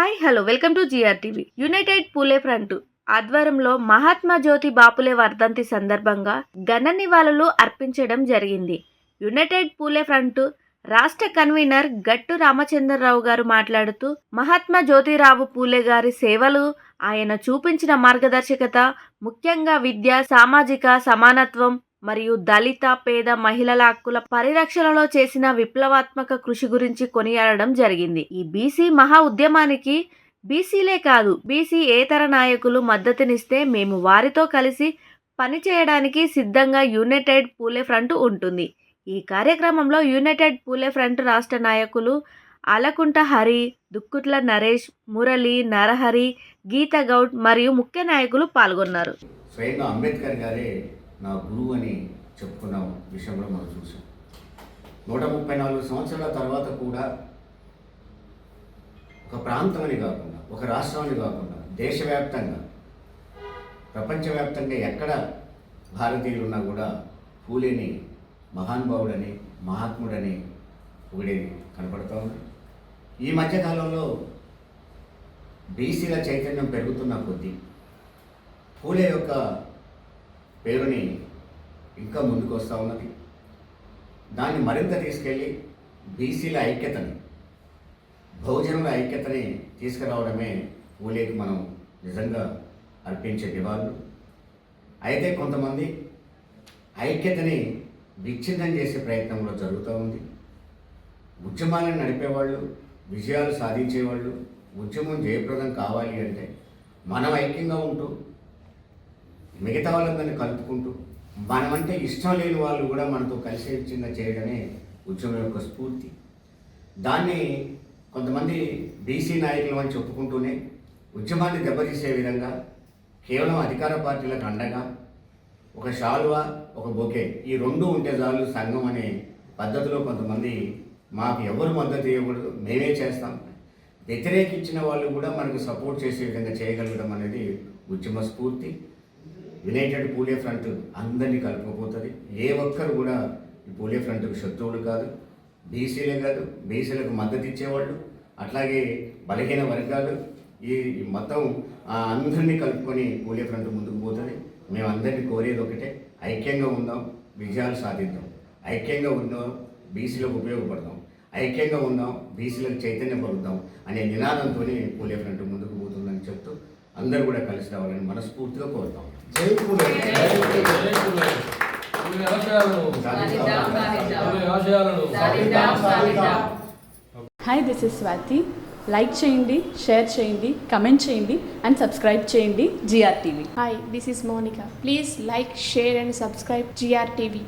Hi hello welcome to TV. United Phule front ఆధ్వర్యంలో మహాత్మా జ్యోతి బాపులే వర్ధంతి సందర్భంగా ఘన నివాళులు అర్పించడం జరిగింది. యునైటెడ్ పూలే ఫ్రంట్ రాష్ట్ర కన్వీనర్ గట్టు రామచంద్రరావు గారు మాట్లాడుతూ మహాత్మా జ్యోతిరావు పూలే గారి సేవలు, ఆయన చూపించిన మార్గదర్శకత, ముఖ్యంగా విద్య, సామాజిక సమానత్వం మరియు దళిత, పేద మహిళల హక్కుల పరిరక్షణలో చేసిన విప్లవాత్మక కృషి గురించి కొనియాడడం జరిగింది. ఈ బీసీ మహా ఉద్యమానికి బీసీలే కాదు, బీసీ ఏతర నాయకులు మద్దతునిస్తే మేము వారితో కలిసి పనిచేయడానికి సిద్ధంగా యునైటెడ్ పూలే ఫ్రంట్ ఉంటుంది. ఈ కార్యక్రమంలో యునైటెడ్ పూలే ఫ్రంట్ రాష్ట్ర నాయకులు ఆలకుంట హరి, దుక్కుట్ల నరేష్, మురళి, నరహరి, గీత గౌడ్ మరియు ముఖ్య నాయకులు పాల్గొన్నారు. స్వయంగా అంబేద్కర్ గారే నా గురువు అని చెప్పుకున్న విషయంలో మనం చూసాం. 134 సంవత్సరాల తర్వాత కూడా ఒక ప్రాంతం అని కాకుండా, ఒక రాష్ట్రం అని కాకుండా, దేశవ్యాప్తంగా, ప్రపంచవ్యాప్తంగా ఎక్కడ భారతీయులున్నా కూడా పూలేని మహానుభావుడని, మహాత్ముడని పొగిడేది కనపడుతూ ఉంది. ఈ మధ్యకాలంలో బీసీల చైతన్యం పెరుగుతున్న కొద్దీ పూలే యొక్క పేరుని ఇంకా ముందుకు వస్తూ ఉన్నది. దాన్ని మరింత తీసుకెళ్ళి బీసీల ఐక్యతని, బహుజనుల ఐక్యతని తీసుకురావడమే పూలేకి మనం నిజంగా అర్పించే నివాళులు. అయితే కొంతమంది ఐక్యతని విచ్ఛిన్నం చేసే ప్రయత్నం కూడా జరుగుతూ ఉంది. ఉద్యమాలను నడిపేవాళ్ళు, విజయాలు సాధించేవాళ్ళు, ఉద్యమం జయప్రదం కావాలి అంటే మనం ఐక్యంగా ఉంటూ మిగతా వాళ్ళందరినీ కలుపుకుంటూ, మనమంటే ఇష్టం లేని వాళ్ళు కూడా మనతో కలిసి చిన్న చేయడమే ఉద్యమం యొక్క స్ఫూర్తి. దాన్ని కొంతమంది బీసీ నాయకులు అని చెప్పుకుంటూనే ఉద్యమాన్ని దెబ్బతీసే విధంగా కేవలం అధికార పార్టీలకు అండగా ఒక శాలువా, ఒక బొకే, ఈ రెండు ఉంటే చాలు సంఘం అనే పద్ధతిలో కొంతమంది మాకు ఎవరు మద్దతు ఇవ్వకూడదు, మేమే చేస్తాం, వ్యతిరేకించిన వాళ్ళు కూడా మనకు సపోర్ట్ చేసే విధంగా చేయగలగడం అనేది ఉద్యమ స్ఫూర్తి. యునైటెడ్ పూలే ఫ్రంట్ అందరినీ కలుపుకోపోతుంది. ఏ ఒక్కరు కూడా ఈ పూలే ఫ్రంట్కు శత్రువులు కాదు. బీసీలే కాదు, బీసీలకు మద్దతు ఇచ్చేవాళ్ళు, అట్లాగే బలహీన వర్గాలు, ఈ మొత్తం అందరినీ కలుపుకొని పూలే ఫ్రంట్ ముందుకు పోతుంది. మేము అందరినీ కోరేది ఒకటే, ఐక్యంగా ఉందాం, విజయాలు సాధిద్దాం. ఐక్యంగా ఉందాం, బీసీలకు ఉపయోగపడదాం. ఐక్యంగా ఉందాం, బీసీలకు చైతన్యపరుద్దాం అనే నినాదంతోనే పూలే ఫ్రంట్ ముందుకు పోతుందని చెప్తూ అందరూ కూడా కలిసి రావాలని మనస్ఫూర్తిగా కోరుతాం. Hi, this is Swathi. Like చేయండి, షేర్ చేయండి, కమెంట్ చేయండి అండ్ సబ్స్క్రైబ్ చేయండి TV. Hi, this is Monica. Please like, share and subscribe GRTV.